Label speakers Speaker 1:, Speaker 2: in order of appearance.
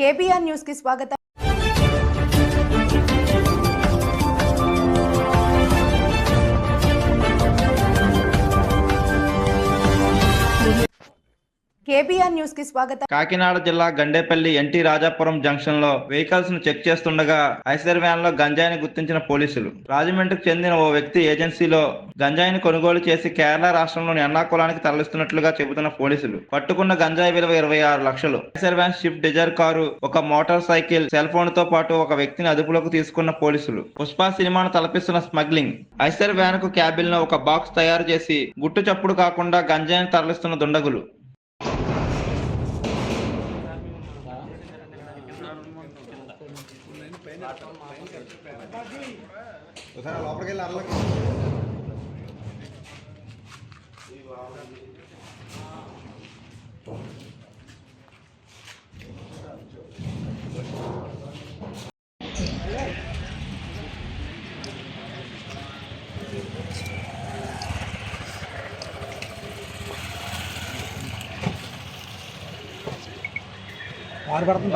Speaker 1: KBR news కి స్వాగతం. KBR news కి స్వాగతం.
Speaker 2: కాకినాడ జిల్లా గండేపల్లి ఎన్టీ రాజాపురం జంక్షన్ లో వెహికల్స్ ను చెక్ చేస్తుండగా ఐసర్ వ్యాన్ లో గంజాయిని గుర్తించిన పోలీసులు. రాజమండ్రికి చెందిన ఓ వ్యక్తి ఏజెన్సీలో గంజాయిని కొనుగోలు చేసి కేరళ రాష్ట్రంలోని ఎర్నాకుళానికి తరలిస్తున్నట్లుగా చెబుతున్న పోలీసులు పట్టుకున్న గంజాయి విలువ 26 లక్షలు. Eicher van, Swift Dzire car, ఒక మోటార్ సైకిల్, సెల్ ఫోన్ తో పాటు ఒక వ్యక్తిని అదుపులోకి తీసుకున్న పోలీసులు. పుష్ప సినిమాను తలపిస్తున్న స్మగ్లింగ్. ఐసర్ వ్యాన్ కు క్యాబిన్ లో ఒక బాక్స్ తయారు చేసి గుట్టు చప్పుడు కాకుండా గంజాయిని తరలిస్తున్న దుండగులు.
Speaker 3: లోపలికి వెళ్ళి అరలోకి ఆరు పడుతుంది.